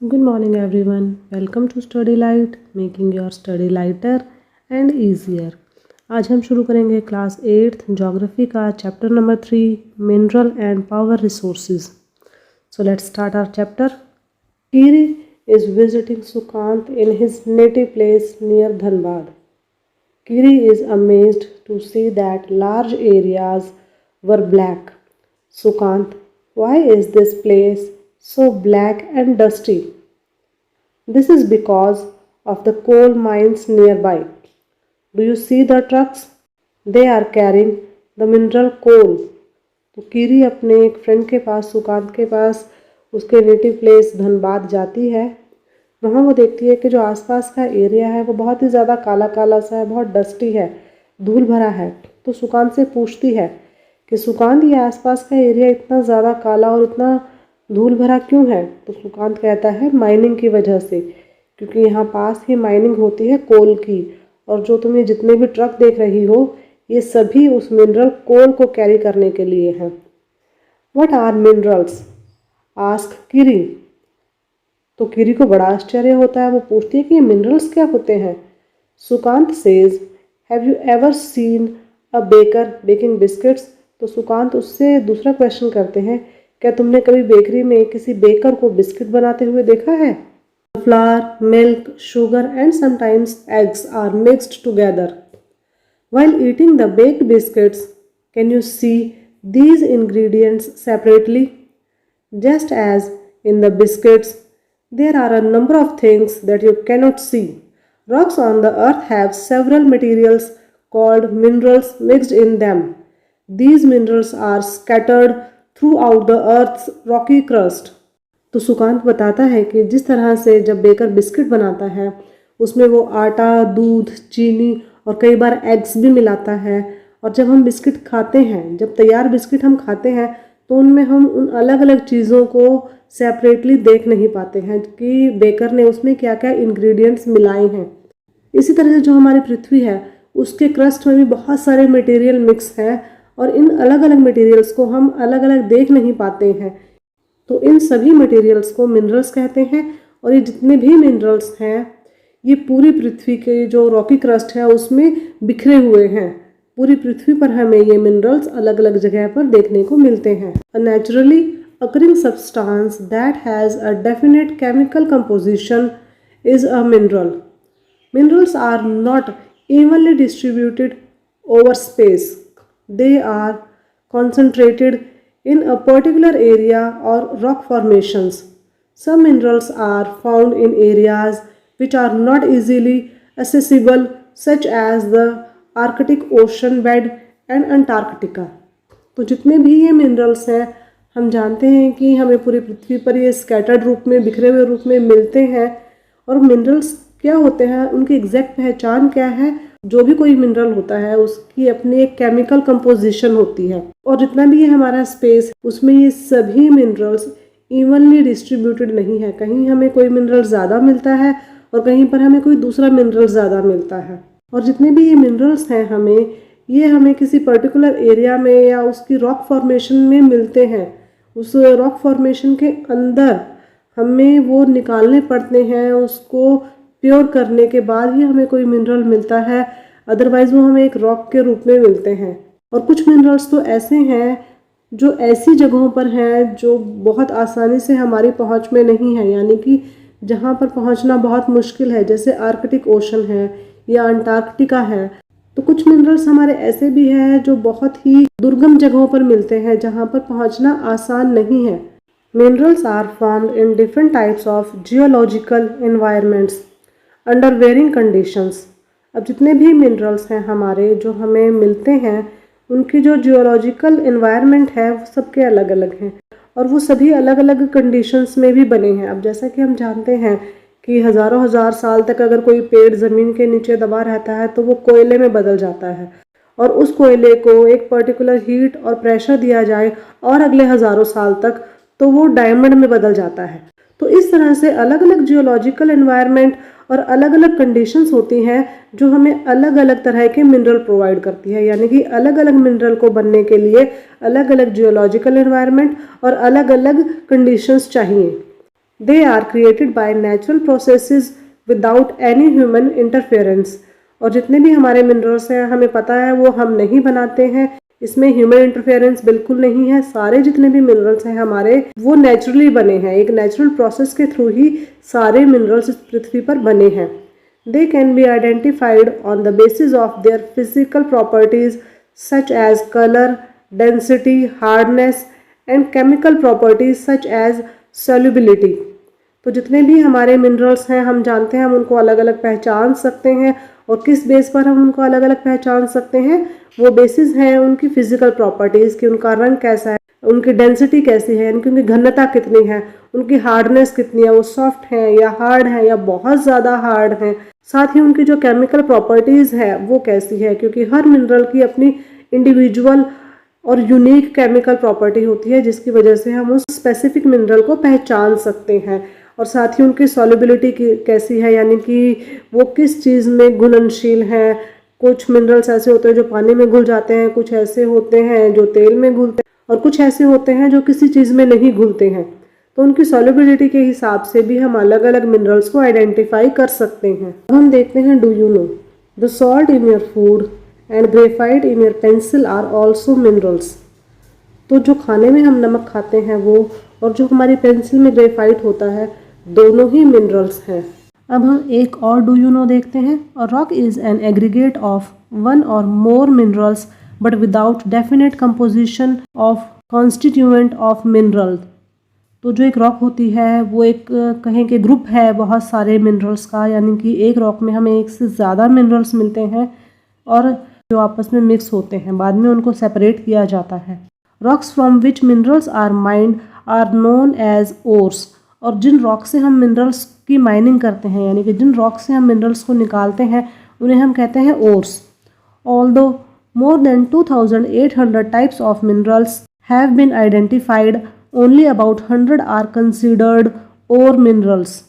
Good morning everyone. Welcome to Study Light, making your study lighter and easier. आज हम शुरू करेंगे class 8th geography का chapter number 3 mineral and power resources. So let's start our chapter. Kiri is visiting Sukant in his native place near Dhanbad. Kiri is amazed to see that large areas were black. Sukant, why is this place so black and dusty? This is because of the coal mines nearby. Do you see the trucks? They are carrying the mineral coal. तो कीरी अपने एक friend के पास, सुकांत के पास, उसके native place Dhanbad जाती है. वहाँ वो देखती है कि जो आसपास का एरिया है वो बहुत ही ज़्यादा काला काला सा है, बहुत डस्टी है, धूल भरा है. तो सुकांत से पूछती है कि सुकांत, ये आसपास का एरिया इतना ज़्यादा काला और इतना धूल भरा क्यों है? तो सुकांत कहता है माइनिंग की वजह से, क्योंकि यहाँ पास ही माइनिंग होती है कोल की, और जो तुम ये जितने भी ट्रक देख रही हो ये सभी उस मिनरल कोल को कैरी करने के लिए हैं. What are minerals? आस्क किरी. तो किरी को बड़ा आश्चर्य होता है. वो पूछती है कि ये मिनरल्स क्या होते हैं. Sukant says, have you ever seen a baker baking biscuits? तो सुकांत उससे दूसरा क्वेश्चन करते हैं, क्या तुमने कभी बेकरी में किसी बेकर को बिस्किट बनाते हुए देखा है? Flour, milk, sugar and sometimes eggs are mixed together. While eating the baked biscuits, can you see these ingredients separately? Just as in the biscuits, there are a number of things that you cannot see. Rocks on the earth have several materials called minerals mixed in them. These minerals are scattered throughout the earth's rocky crust. तो सुकांत बताता है कि जिस तरह से जब baker biscuit बनाता है उसमें वो आटा, दूध, चीनी और कई बार एग्स भी मिलाता है. और जब हम बिस्किट खाते हैं, जब तैयार बिस्किट हम खाते हैं, तो उनमें हम उन अलग अलग चीज़ों को सेपरेटली देख नहीं पाते हैं कि बेकर ने उसमें क्या क्या इंग्रेडिएंट्स मिलाए हैं. इसी तरह से जो हमारी पृथ्वी है उसके क्रस्ट में भी बहुत सारे मटेरियल मिक्स हैं, और इन अलग अलग मटेरियल्स को हम अलग अलग देख नहीं पाते हैं. तो इन सभी मटेरियल्स को मिनरल्स कहते हैं. और ये जितने भी मिनरल्स हैं ये पूरी पृथ्वी के जो रॉकी क्रस्ट है उसमें बिखरे हुए हैं. पूरी पृथ्वी पर हमें ये मिनरल्स अलग अलग जगह पर देखने को मिलते हैं. A naturally occurring substance that has a definite chemical composition is a mineral. Minerals are not evenly distributed over space. They are concentrated in a particular area or rock formations. Some minerals are found in areas which are not easily accessible, such as the Arctic Ocean bed and Antarctica. तो जितने भी ये minerals हैं हम जानते हैं कि हमें पूरी पृथ्वी पर ये स्कैटर्ड रूप में, बिखरे हुए रूप में मिलते हैं. और मिनरल्स क्या होते हैं, उनकी एग्जैक्ट पहचान क्या है? जो भी कोई मिनरल होता है उसकी अपनी एक केमिकल कंपोजिशन होती है, और जितना भी ये हमारा स्पेस उसमें ये सभी मिनरल्स इवनली डिस्ट्रीब्यूटेड नहीं है. कहीं हमें कोई मिनरल ज़्यादा मिलता है और कहीं पर हमें कोई दूसरा मिनरल ज़्यादा मिलता है. और जितने भी ये मिनरल्स हैं हमें किसी पर्टिकुलर एरिया में या उसकी रॉक फॉर्मेशन में मिलते हैं. उस रॉक फॉर्मेशन के अंदर हमें वो निकालने पड़ते हैं, उसको प्योर करने के बाद ही हमें कोई मिनरल मिलता है. अदरवाइज़ वो हमें एक रॉक के रूप में मिलते हैं. और कुछ मिनरल्स तो ऐसे हैं जो ऐसी जगहों पर हैं जो बहुत आसानी से हमारी पहुंच में नहीं है, यानी कि जहां पर पहुंचना बहुत मुश्किल है, जैसे आर्कटिक ओशन है या अंटार्कटिका है. तो कुछ मिनरल्स हमारे ऐसे भी हैं जो बहुत ही दुर्गम जगहों पर मिलते हैं जहां पर पहुंचना आसान नहीं है. Minerals are formed in different types of geological environments under varying conditions. अब जितने भी मिनरल्स हैं हमारे जो हमें मिलते हैं उनकी जो जियोलॉजिकल एनवायरनमेंट है वो सबके अलग अलग हैं, और वो सभी अलग अलग कंडीशंस में भी बने हैं. अब जैसा कि हम जानते हैं कि हज़ारों हज़ार साल तक अगर कोई पेड़ ज़मीन के नीचे दबा रहता है तो वो कोयले में बदल जाता है, और उस कोयले को एक पर्टिकुलर हीट और प्रेशर दिया जाए और अगले हज़ारों साल तक तो वो डायमंड में बदल जाता है. तो इस तरह से अलग अलग जियोलॉजिकल एनवायरनमेंट और अलग अलग कंडीशंस होती हैं जो हमें अलग अलग तरह के मिनरल प्रोवाइड करती है. यानी कि अलग अलग मिनरल को बनने के लिए अलग अलग जियोलॉजिकल एनवायरनमेंट और अलग अलग कंडीशंस चाहिए. They are created by natural processes without any human interference. और जितने भी हमारे मिनरल्स हैं हमें पता है वो हम नहीं बनाते हैं, इसमें ह्यूमन इंटरफेरेंस बिल्कुल नहीं है। सारे जितने भी मिनरल्स हैं हमारे वो नेचुरली बने हैं, एक नेचुरल प्रोसेस के थ्रू ही सारे मिनरल्स इस पृथ्वी पर बने हैं। They can be identified on the basis of their physical properties such as colour, density, hardness and chemical properties such as solubility. तो जितने भी हमारे मिनरल्स हैं हम जानते हैं, हम उनको अलग अलग पहचान सकते हैं। और किस बेस पर हम उनको अलग अलग पहचान सकते हैं? वो बेसिस हैं उनकी फिजिकल प्रॉपर्टीज़ की, उनका रंग कैसा है, उनकी डेंसिटी कैसी है, यानी कि उनकी घनता कितनी है, उनकी हार्डनेस कितनी है, वो सॉफ्ट है या हार्ड है या बहुत ज़्यादा हार्ड है। साथ ही उनकी जो केमिकल प्रॉपर्टीज़ है वो कैसी है, क्योंकि हर मिनरल की अपनी इंडिविजुअल और यूनिक केमिकल प्रॉपर्टी होती है जिसकी वजह से हम उस स्पेसिफिक मिनरल को पहचान सकते हैं। और साथ ही उनकी सॉल्युबिलिटी कैसी है, यानी कि वो किस चीज़ में घुलनशील हैं। कुछ मिनरल्स ऐसे होते हैं जो पानी में घुल जाते हैं, कुछ ऐसे होते हैं जो तेल में घुलते हैं, और कुछ ऐसे होते हैं जो किसी चीज़ में नहीं घुलते हैं। तो उनकी सॉल्युबिलिटी के हिसाब से भी हम अलग अलग मिनरल्स को आइडेंटिफाई कर सकते हैं। अब हम देखते हैं, do you know the salt in your food and graphite in your pencil are also minerals. तो जो खाने में हम नमक खाते हैं वो, और जो हमारी पेंसिल में ग्रेफाइट होता है, दोनों ही मिनरल्स हैं। अब हम एक और डू यू नो देखते हैं। और rock is an aggregate of one or more minerals but without definite composition of constituent of mineral. तो जो एक रॉक होती है वो एक कहें कि ग्रुप है बहुत सारे मिनरल्स का, यानी कि एक रॉक में हमें एक से ज़्यादा मिनरल्स मिलते हैं और जो आपस में मिक्स होते हैं, बाद में उनको सेपरेट किया जाता है। Rocks from which minerals are mined are known as ores. और जिन रॉक से हम मिनरल्स की माइनिंग करते हैं, यानी कि जिन रॉक से हम मिनरल्स को निकालते हैं, उन्हें हम कहते हैं ores. Although more than 2800 types of minerals have been identified, only about 100 are considered ore minerals.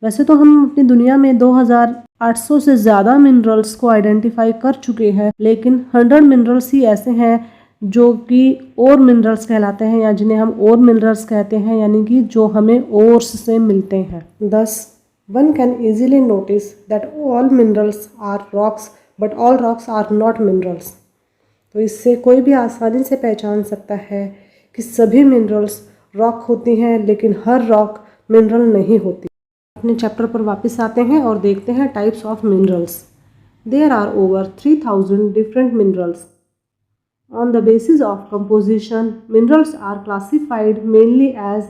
वैसे तो हम अपनी दुनिया में 2800 से ज़्यादा मिनरल्स को आइडेंटिफाई कर चुके हैं, लेकिन 100 मिनरल्स ही ऐसे हैं जो कि और मिनरल्स कहलाते हैं, या जिन्हें हम और मिनरल्स कहते हैं, यानी कि जो हमें ओर्स से मिलते हैं। Thus, one can easily notice that all minerals are rocks, but all rocks are not minerals. तो इससे कोई भी आसानी से पहचान सकता है कि सभी मिनरल्स रॉक होती हैं, लेकिन हर रॉक मिनरल नहीं होती। अपने चैप्टर पर वापस आते हैं और देखते हैं types of minerals. There are over 3000 different minerals. On the basis of composition, minerals are classified mainly as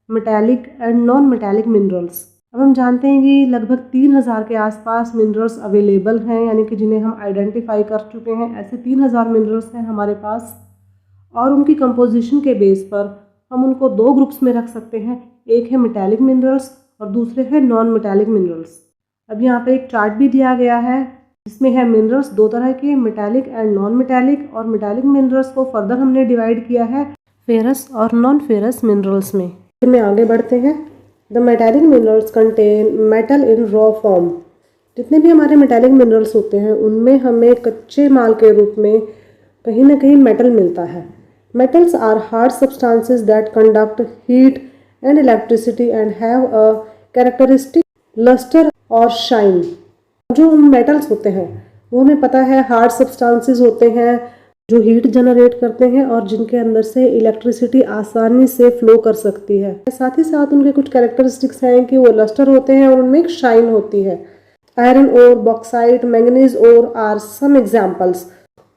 metallic and non-metallic minerals. अब हम जानते हैं कि लगभग 3000 के आसपास मिनरल्स अवेलेबल हैं, यानी कि जिन्हें हम आइडेंटिफाई कर चुके हैं। ऐसे 3000 मिनरल्स हैं हमारे पास, और उनकी कंपोजिशन के बेस पर हम उनको दो ग्रुप्स में रख सकते हैं। एक है मेटालिक मिनरल्स और दूसरे हैं नॉन मेटालिक मिनरल्स। अब यहाँ पे एक चार्ट भी दिया गया है इसमें है मिनरल्स दो तरह के, मेटालिक एंड नॉन मेटालिक। और मेटालिक मिनरल्स को फर्दर हमने डिवाइड किया है फेरस और नॉन फेरस मिनरल्स में। इनमें आगे बढ़ते हैं। The metallic minerals contain metal in raw form. जितने भी हमारे मेटालिक मिनरल्स होते हैं उनमें हमें कच्चे माल के रूप में कहीं ना कहीं मेटल मिलता है। Metals are hard substances that conduct heat and electricity and have a characteristic lustre और शाइन। जो मेटल्स होते हैं वो हमें पता है हार्ड सब्सटेंसेस होते हैं जो हीट जनरेट करते हैं और जिनके अंदर से इलेक्ट्रिसिटी आसानी से फ्लो कर सकती है। साथ ही साथ उनके कुछ कैरेक्टरिस्टिक्स हैं कि वो लस्टर होते हैं और उनमें एक शाइन होती है। Iron ore, bauxite, manganese ore are some examples.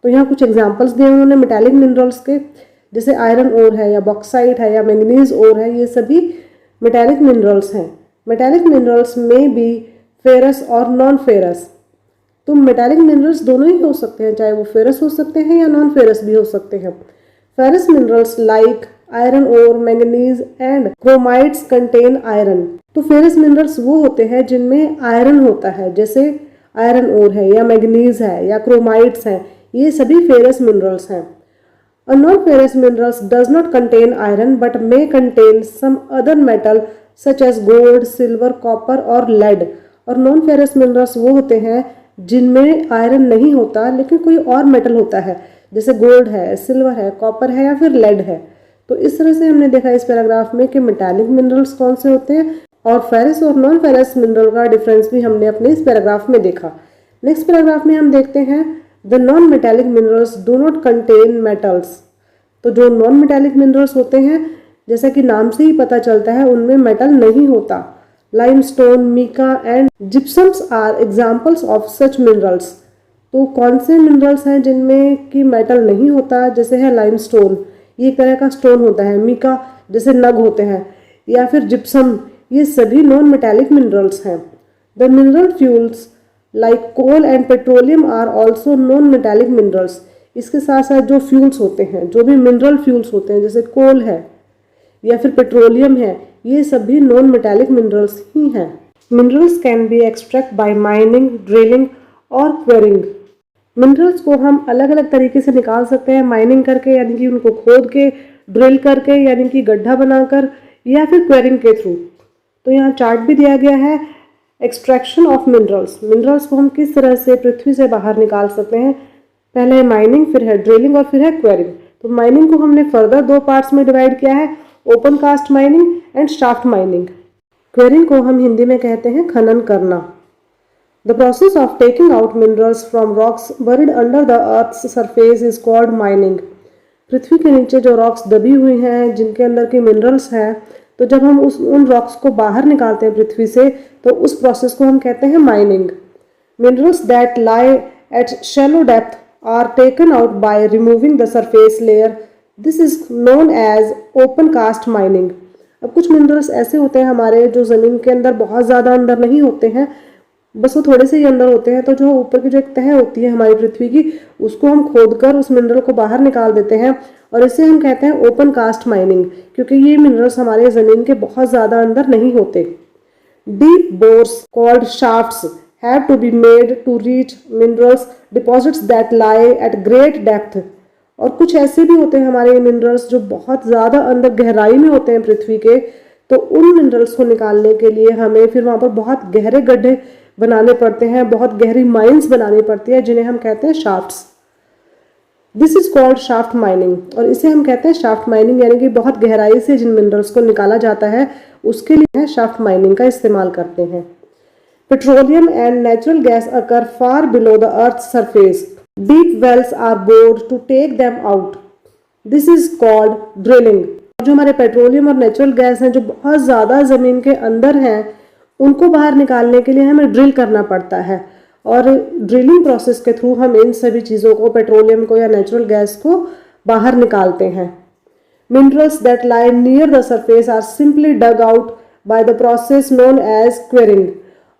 तो यहाँ कुछ एग्जाम्पल्स दिए उन्होंने मेटालिक मिनरल्स के, जैसे आयरन ओर है या बॉक्साइट है या मैंगनीज ओर है, ये सभी मेटालिक मिनरल्स हैं। मेटालिक मिनरल्स में भी फेरस और नॉन फेरस। तो मेटालिक मिनरल्स दोनों ही हो सकते हैं, चाहे वो फेरस हो सकते हैं या नॉन फेरस भी हो सकते हैं। Ferrous minerals like iron ore, manganese and chromides contain iron. तो फेरस मिनरल्स वो होते हैं जिनमें आयरन होता है, जैसे आयरन ओर है या मैंगनीज है या क्रोमाइड्स है, ये सभी फेरस मिनरल्स हैं। A non-ferrous minerals does not contain iron but may contain some other metal such as gold, silver, copper और lead। और नॉन फेरस मिनरल्स वो होते हैं जिनमें आयरन नहीं होता लेकिन कोई और मेटल होता है, जैसे गोल्ड है, सिल्वर है, कॉपर है या फिर लेड है। तो इस तरह से हमने देखा इस पैराग्राफ में कि मेटालिक मिनरल्स कौन से होते हैं और फेरस और नॉन फेरस मिनरल का डिफरेंस भी हमने अपने इस पैराग्राफ में देखा। नेक्स्ट पैराग्राफ में हम देखते हैं the non metallic minerals do not contain metals. तो जो नॉन मेटालिक मिनरल्स होते हैं, जैसा कि नाम से ही पता चलता है, उनमें मेटल नहीं होता। Limestone, mica and gypsums are examples of such minerals. तो कौन से मिनरल्स हैं जिनमें कि मेटल नहीं होता? जैसे है लाइमस्टोन, ये एक तरह का स्टोन होता है। मीका जैसे नग होते हैं, या फिर जिप्सम, ये सभी नॉन मेटालिक मिनरल्स हैं। The mineral fuels like coal and petroleum are also non metallic minerals. इसके साथ साथ जो फ्यूल्स होते हैं, जो भी मिनरल फ्यूल्स होते हैं, जैसे कोल है या फिर पेट्रोलियम है, ये सभी नॉन मेटालिक मिनरल्स ही हैं। Minerals can be extract by mining, drilling और क्वेरिंग। मिनरल्स को हम अलग अलग तरीके से निकाल सकते हैं, माइनिंग करके यानी कि उनको खोद के, ड्रिल करके यानी कि गड्ढा बनाकर, या फिर क्वेरिंग के थ्रू। तो यहाँ चार्ट भी दिया गया है एक्सट्रैक्शन ऑफ मिनरल्स। मिनरल्स को हम किस तरह से पृथ्वी से बाहर निकाल सकते हैं। पहले है माइनिंग, फिर है ड्रिलिंग और फिर है क्वेरिंग। तो माइनिंग को हमने फर्दर 2 पार्ट्स में डिवाइड किया है, open cast mining and shaft mining. Quarrying को हम हिंदी में कहते हैं खनन करना। The process of taking out minerals from rocks buried under the earth's surface is called mining. पृथ्वी के नीचे जो रॉक्स दबी हुई हैं, जिनके अंदर के मिनरल्स हैं, तो जब हम उन रॉक्स को बाहर निकालते हैं पृथ्वी से, तो उस प्रोसेस को हम कहते हैं mining. Minerals that lie at shallow depth are taken out by removing the surface layer. This is known as open cast mining. अब कुछ मिनरल्स ऐसे होते हैं हमारे जो ज़मीन के अंदर बहुत ज़्यादा अंदर नहीं होते हैं, बस वो थोड़े से ही अंदर होते हैं। तो जो ऊपर की जो एक तह होती है हमारी पृथ्वी की, उसको हम खोद कर उस मिनरल को बाहर निकाल देते हैं, और इसे हम कहते हैं ओपन कास्ट माइनिंग, क्योंकि ये मिनरल्स हमारे ज़मीन के बहुत ज़्यादा अंदर नहीं होते। Deep bores called shafts have to be made to reach minerals deposits that lie at great depth. और कुछ ऐसे भी होते हैं हमारे मिनरल्स जो बहुत ज़्यादा अंदर गहराई में होते हैं पृथ्वी के, तो उन मिनरल्स को निकालने के लिए हमें फिर वहाँ पर बहुत गहरे गड्ढे बनाने पड़ते हैं, बहुत गहरी माइंस बनानी पड़ती है, जिन्हें हम कहते हैं shafts. This is called shaft mining, और इसे हम कहते हैं शाफ्ट माइनिंग, यानी कि बहुत गहराई से जिन मिनरल्स को निकाला जाता है उसके लिए शाफ्ट माइनिंग का इस्तेमाल करते हैं। Petroleum and natural gas occur far below the earth surface. Deep wells are bored to take them out. This is called drilling. जो हमारे पेट्रोलियम और नेचुरल गैस हैं जो बहुत ज़्यादा ज़मीन के अंदर हैं, उनको बाहर निकालने के लिए हमें ड्रिल करना पड़ता है, और ड्रिलिंग प्रोसेस के थ्रू हम इन सभी चीज़ों को, पेट्रोलियम को या नेचुरल गैस को बाहर निकालते हैं। Minerals that lie near the surface are simply dug out by the process known as quarrying.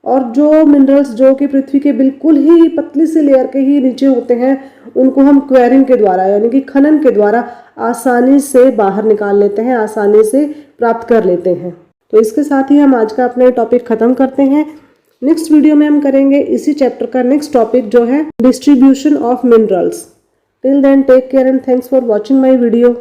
और जो मिनरल्स जो कि पृथ्वी के बिल्कुल ही पतली सी लेयर के ही नीचे होते हैं, उनको हम क्वेरिंग के द्वारा यानी कि खनन के द्वारा आसानी से बाहर निकाल लेते हैं, आसानी से प्राप्त कर लेते हैं। तो इसके साथ ही हम आज का अपने टॉपिक ख़त्म करते हैं। नेक्स्ट वीडियो में हम करेंगे इसी चैप्टर का नेक्स्ट टॉपिक जो है distribution of minerals. Till then take care and thanks for watching my video.